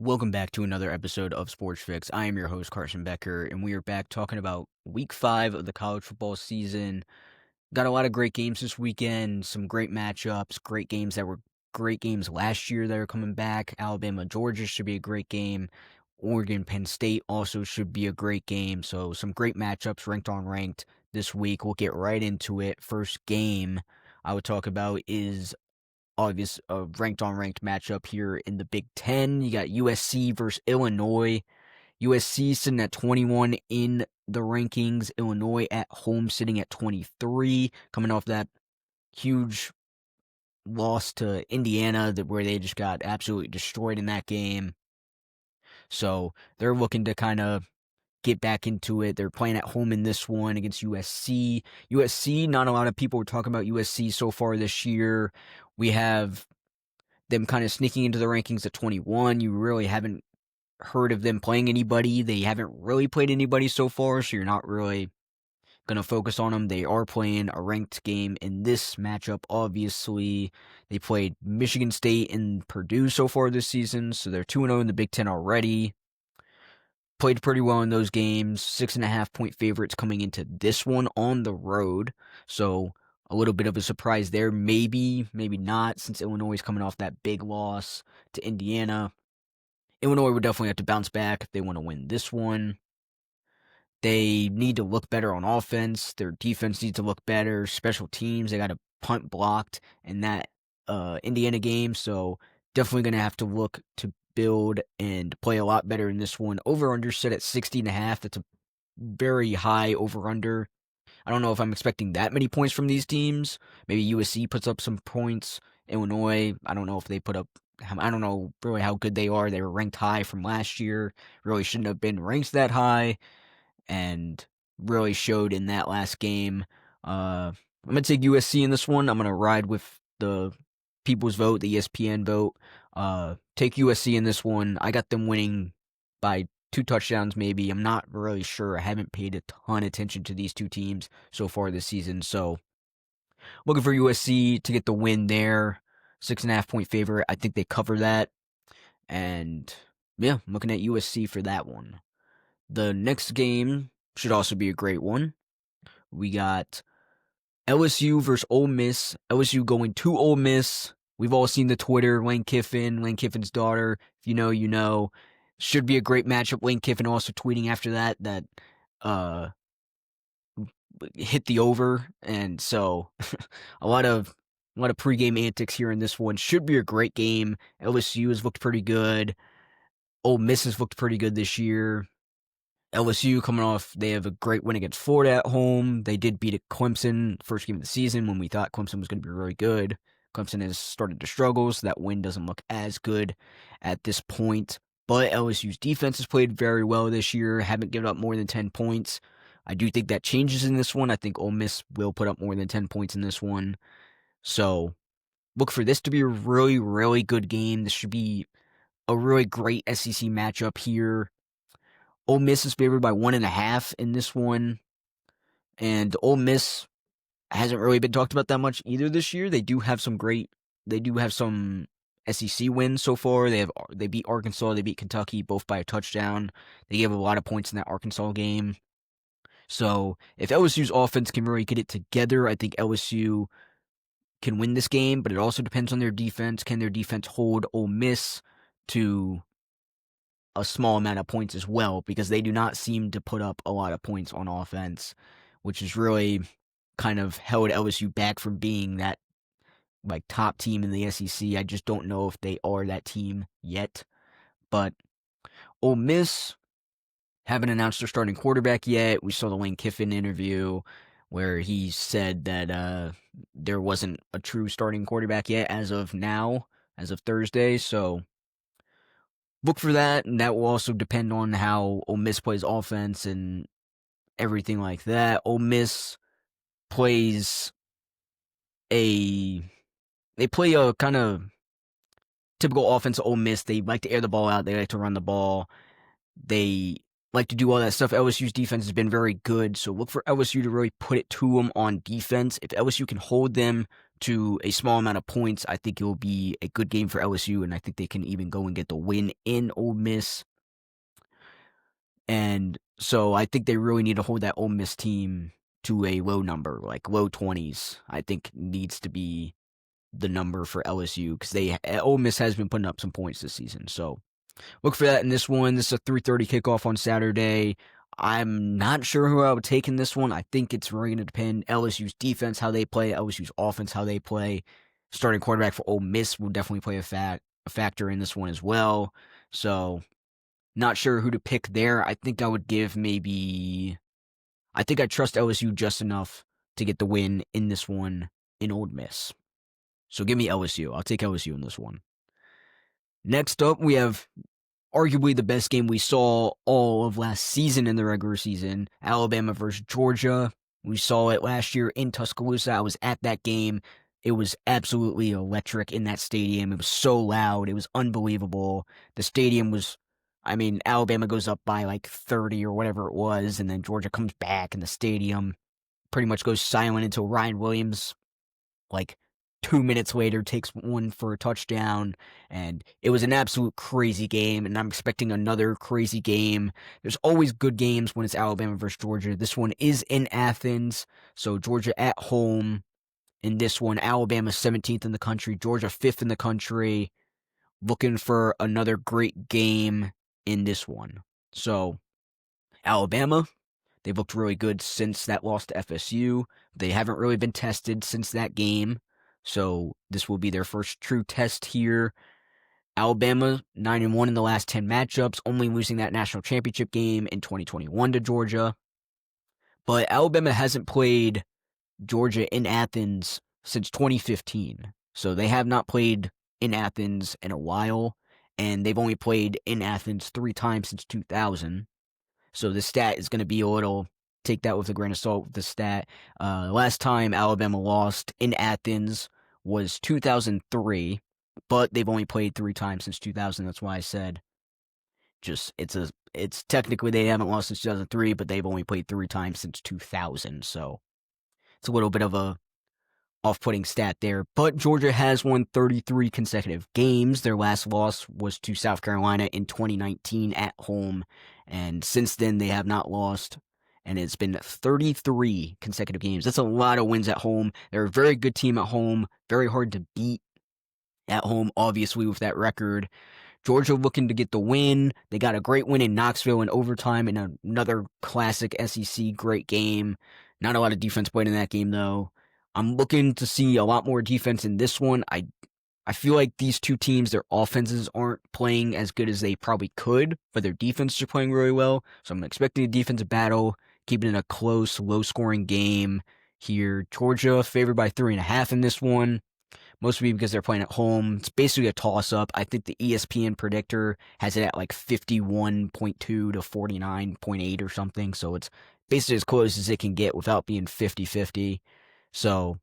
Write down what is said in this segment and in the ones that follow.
Welcome back to another episode of Sports-Fixx. I am your host, Carson Becker, and we are back talking about week 5 of the college football season. Got a lot of great games this weekend, some great matchups, great games that were great games last year that are coming back. Alabama, Georgia should be a great game. Oregon, Penn State also should be a great game. So some great matchups, ranked on ranked this week. We'll get right into it. First game I would talk about is obvious ranked on ranked matchup here in the Big Ten. You got USC versus Illinois. USC sitting at 21 in the rankings. Illinois at home sitting at 23, coming off that huge loss to Indiana where they just got absolutely destroyed in that game. So they're looking to kind of get back into it. They're playing at home in this one against USC. USC, not a lot of people were talking about USC so far this year. We have them kind of sneaking into the rankings at 21. You really haven't heard of them playing anybody. They haven't really played anybody so far, so you're not really going to focus on them. They are playing a ranked game in this matchup, obviously. They played Michigan State and Purdue so far this season, so they're 2-0 in the Big Ten already. Played pretty well in those games. 6.5-point favorites coming into this one on the road, so a little bit of a surprise there. Maybe not, since Illinois is coming off that big loss to Indiana. Illinois would definitely have to bounce back if they want to win this one. They need to look better on offense. Their defense needs to look better. Special teams, they got a punt blocked in that Indiana game, so definitely going to have to look to build and play a lot better in this one. Over-under set at 60.5. That's a very high over-under. I don't know if I'm expecting that many points from these teams. Maybe USC puts up some points. Illinois, I don't know if they put up, I don't know really how good they are. They were ranked high from last year. Really shouldn't have been ranked that high, and really showed in that last game. I'm going to take USC in this one. I'm going to ride with the people's vote, the ESPN vote. Take USC in this one. I got them winning by 2 touchdowns maybe. I'm not really sure. I haven't paid a ton of attention to these two teams so far this season. So looking for USC to get the win there. 6.5-point favorite. I think they cover that. And yeah, I'm looking at USC for that one. The next game should also be a great one. We got LSU versus Ole Miss. LSU going to Ole Miss. We've all seen the Twitter, Lane Kiffin's daughter. If you know, you know. Should be a great matchup. Lane Kiffin also tweeting after that hit the over, and so a lot of pregame antics here in this one. Should be a great game. LSU has looked pretty good. Ole Miss has looked pretty good this year. LSU coming off, they have a great win against Florida at home. They did beat Clemson first game of the season when we thought Clemson was going to be really good. Clemson has started to struggle, so that win doesn't look as good at this point. But LSU's defense has played very well this year, haven't given up more than 10 points. I do think that changes in this one. I think Ole Miss will put up more than 10 points in this one. So look for this to be a really, really good game. This should be a really great SEC matchup here. Ole Miss is favored by 1.5 in this one, and Ole Miss hasn't really been talked about that much either this year. They do have some SEC wins so far. They beat Arkansas, they beat Kentucky, both by a touchdown. They gave a lot of points in that Arkansas game. So if LSU's offense can really get it together, I think LSU can win this game, but it also depends on their defense. Can their defense hold Ole Miss to a small amount of points as well, because they do not seem to put up a lot of points on offense, which has really kind of held LSU back from being that like top team in the SEC. I just don't know if they are that team yet. But Ole Miss haven't announced their starting quarterback yet. We saw the Lane Kiffin interview where he said that there wasn't a true starting quarterback yet as of now, as of Thursday. So look for that, and that will also depend on how Ole Miss plays offense and everything like that. Ole Miss plays they play a kind of typical offense of Ole Miss. They like to air the ball out. They like to run the ball. They like to do all that stuff. LSU's defense has been very good, so look for LSU to really put it to them on defense. If LSU can hold them to a small amount of points. I think it will be a good game for LSU, and I think they can even go and get the win in Ole Miss. And so I think they really need to hold that Ole Miss team to a low number, like low 20s. I think needs to be the number for LSU because Ole Miss has been putting up some points this season. So look for that in this one. This is a 3:30 kickoff on Saturday. I'm not sure who I would take in this one. I think it's really going to depend LSU's defense, how they play, LSU's offense, how they play. Starting quarterback for Ole Miss will definitely play a factor in this one as well. So not sure who to pick there. I think I would give I think I trust LSU just enough to get the win in this one in Ole Miss. So give me LSU. I'll take LSU in this one. Next up, we have arguably the best game we saw all of last season in the regular season, Alabama versus Georgia. We saw it last year in Tuscaloosa. I was at that game. It was absolutely electric in that stadium. It was so loud. It was unbelievable. The stadium was, Alabama goes up by like 30 or whatever it was, and then Georgia comes back, and the stadium pretty much goes silent until Ryan Williams, like 2 minutes later, takes one for a touchdown, and it was an absolute crazy game, and I'm expecting another crazy game. There's always good games when it's Alabama versus Georgia. This one is in Athens, so Georgia at home. In this one, Alabama 17th in the country, Georgia 5th in the country. Looking for another great game in this one. So, Alabama, they've looked really good since that loss to FSU. They haven't really been tested since that game. So this will be their first true test here. Alabama 9-1 in the last 10 matchups, only losing that national championship game in 2021 to Georgia. But Alabama hasn't played Georgia in Athens since 2015. So they have not played in Athens in a while, and they've only played in Athens 3 times since 2000. So the stat is going to be a little, take that with a grain of salt with the stat. Last time Alabama lost in Athens was 2003, but they've only played 3 times since 2000. That's why I said it's technically they haven't lost since 2003, but they've only played 3 times since 2000. So it's a little bit of a off-putting stat there, but Georgia has won 33 consecutive games. Their last loss was to South Carolina in 2019 at home, and since then they have not lost, and it's been 33 consecutive games. That's a lot of wins at home. They're a very good team at home, very hard to beat at home, obviously, with that record. Georgia looking to get the win. They got a great win in Knoxville in overtime in another classic SEC great game. Not a lot of defense played in that game, though. I'm looking to see a lot more defense in this one. I feel like these two teams, their offenses aren't playing as good as they probably could, but their defenses are playing really well. So I'm expecting a defensive battle, keeping it a close, low-scoring game here. Georgia favored by 3.5 in this one, mostly because they're playing at home. It's basically a toss-up. I think the ESPN predictor has it at like 51.2 to 49.8 or something, so it's basically as close as it can get without being 50-50. So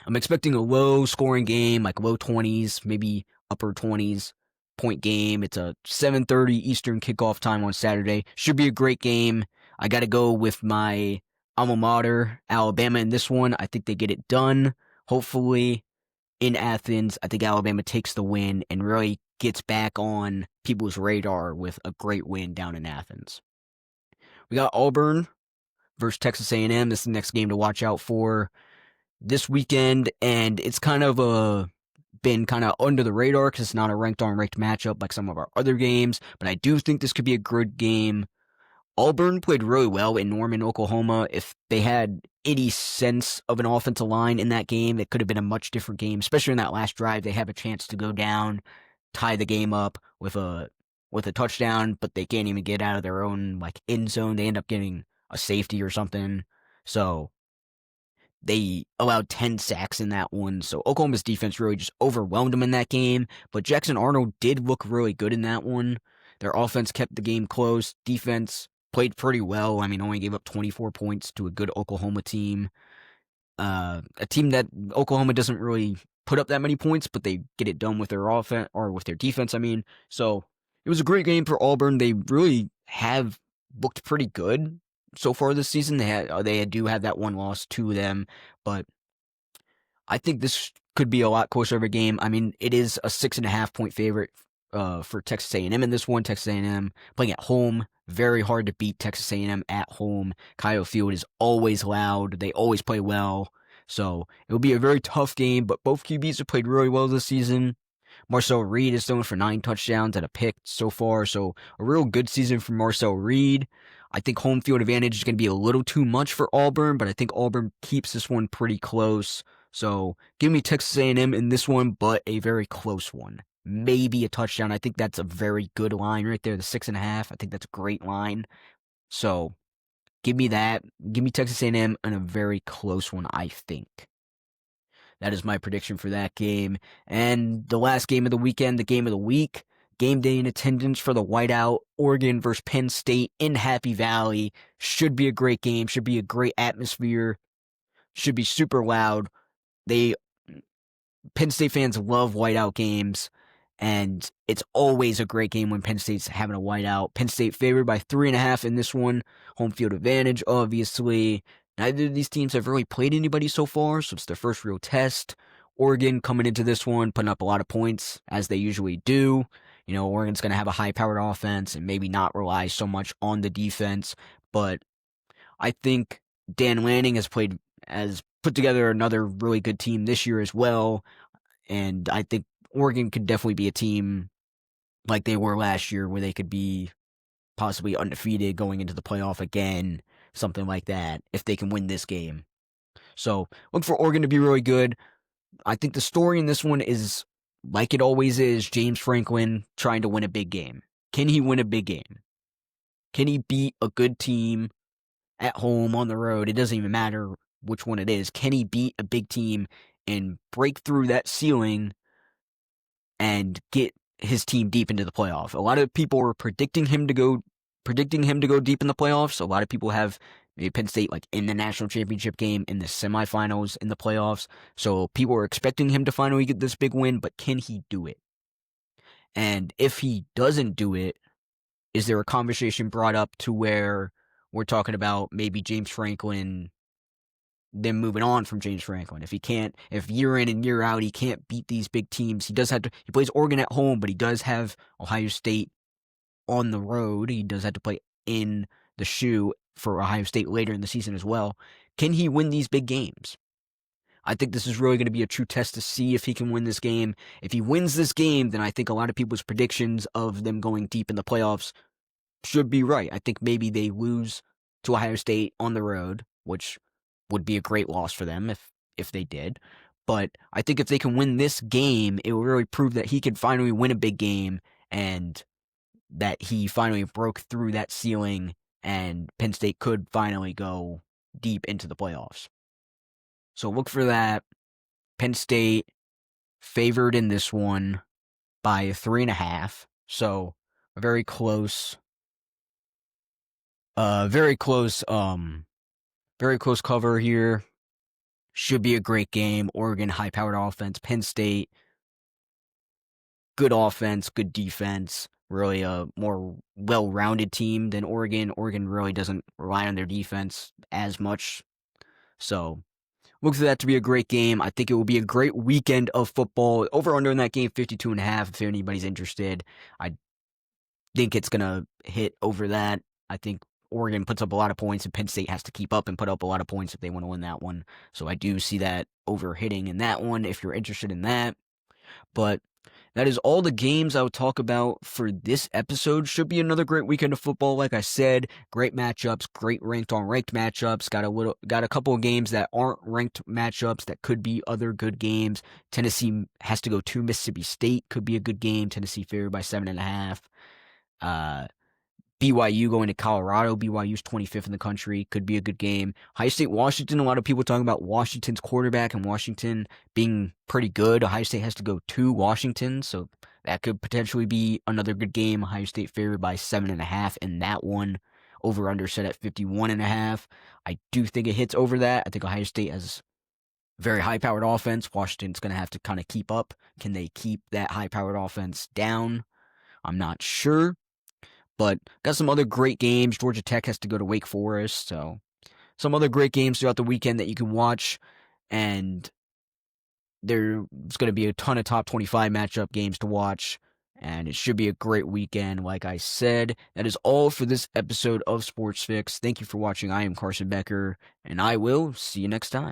I'm expecting a low-scoring game, like low 20s, maybe upper 20s point game. It's a 7:30 Eastern kickoff time on Saturday. Should be a great game. I got to go with my alma mater, Alabama, in this one. I think they get it done, hopefully, in Athens. I think Alabama takes the win and really gets back on people's radar with a great win down in Athens. We got Auburn versus Texas A&M. This is the next game to watch out for this weekend, and it's kind of been kind of under the radar because it's not a ranked-on-ranked matchup like some of our other games, but I do think this could be a good game. Auburn played really well in Norman, Oklahoma. If they had any sense of an offensive line in that game, it could have been a much different game, especially in that last drive. They have a chance to go down, tie the game up with a touchdown, but they can't even get out of their own end zone. They end up getting a safety or something. So they allowed 10 sacks in that one, so Oklahoma's defense really just overwhelmed them in that game, but Jackson Arnold did look really good in that one. Their offense kept the game close. Defense played pretty well. Only gave up 24 points to a good Oklahoma team. A team that Oklahoma doesn't really put up that many points, but they get it done with their offense, or with their defense, So it was a great game for Auburn. They really have looked pretty good so far this season. They do have that one loss to them, but I think this could be a lot closer of a game. I mean, it is a 6.5 point favorite for Texas A&M in this one. Texas A&M playing at home, very hard to beat Texas A&M at home. Kyle Field is always loud. They always play well. So it will be a very tough game, but both QBs have played really well this season. Marcel Reed is throwing for 9 touchdowns and a pick so far, so a real good season for Marcel Reed. I think home field advantage is going to be a little too much for Auburn, but I think Auburn keeps this one pretty close. So give me Texas A&M in this one, but a very close one. Maybe a touchdown. I think that's a very good line right there, the 6.5. I think that's a great line. So give me that. Give me Texas A&M and a very close one, I think. That is my prediction for that game. And the last game of the weekend, the game of the week, game day in attendance for the whiteout, Oregon versus Penn State in Happy Valley. Should be a great game, should be a great atmosphere, should be super loud. Penn State fans love whiteout games, and it's always a great game when Penn State's having a whiteout. Penn State favored by 3.5 in this one. Home field advantage, obviously. Neither of these teams have really played anybody so far, so it's their first real test. Oregon coming into this one, putting up a lot of points, as they usually do. You know, Oregon's going to have a high-powered offense and maybe not rely so much on the defense, but I think Dan Lanning has put together another really good team this year as well. And I think Oregon could definitely be a team like they were last year, where they could be possibly undefeated going into the playoff again, something like that, if they can win this game. So look for Oregon to be really good. I think the story in this one is, like it always is, James Franklin trying to win a big game. Can he win a big game? Can he beat a good team at home, on the road? It doesn't even matter which one it is. Can he beat a big team and break through that ceiling and get his team deep into the playoff? A lot of people were predicting him to go deep in the playoffs. A lot of people have maybe Penn State like in the national championship game, in the semifinals, in the playoffs. So people are expecting him to finally get this big win, but can he do it? And if he doesn't do it, is there a conversation brought up to where we're talking about maybe James Franklin, them moving on from James Franklin? If year in and year out he can't beat these big teams, he plays Oregon at home, but he does have Ohio State on the road. He does have to play in the shoe for Ohio State later in the season as well. Can he win these big games? I think this is really going to be a true test to see if he can win this game. If he wins this game, then I think a lot of people's predictions of them going deep in the playoffs should be right. I think maybe they lose to Ohio State on the road, which would be a great loss for them if they did. But I think if they can win this game, it will really prove that he could finally win a big game and that he finally broke through that ceiling and Penn State could finally go deep into the playoffs. So look for that. Penn State favored in this one by 3.5. So a very close very close cover here. Should be a great game. Oregon, high-powered offense. Penn State, good offense, good defense. Really a more well-rounded team than Oregon. Oregon really doesn't rely on their defense as much. So look for that to be a great game. I think it will be a great weekend of football. Over-under in that game, 52.5, if anybody's interested. I think it's going to hit over that. I think Oregon puts up a lot of points, and Penn State has to keep up and put up a lot of points if they want to win that one. So I do see that over hitting in that one if you're interested in that. But that is all the games I would talk about for this episode. Should be another great weekend of football. Like I said, great matchups, great ranked on ranked matchups. Got a couple of games that aren't ranked matchups that could be other good games. Tennessee has to go to Mississippi State, could be a good game. Tennessee favored by 7.5. BYU going to Colorado. BYU's 25th in the country. Could be a good game. Ohio State, Washington. A lot of people talking about Washington's quarterback and Washington being pretty good. Ohio State has to go to Washington, so that could potentially be another good game. Ohio State favored by 7.5 in that one. Over-under set at 51.5. I do think it hits over that. I think Ohio State has very high-powered offense. Washington's going to have to kind of keep up. Can they keep that high-powered offense down? I'm not sure. But got some other great games. Georgia Tech has to go to Wake Forest. So some other great games throughout the weekend that you can watch. And There's going to be a ton of top 25 matchup games to watch, and it should be a great weekend. Like I said, that is all for this episode of Sports Fix. Thank you for watching. I am Carson Becker, and I will see you next time.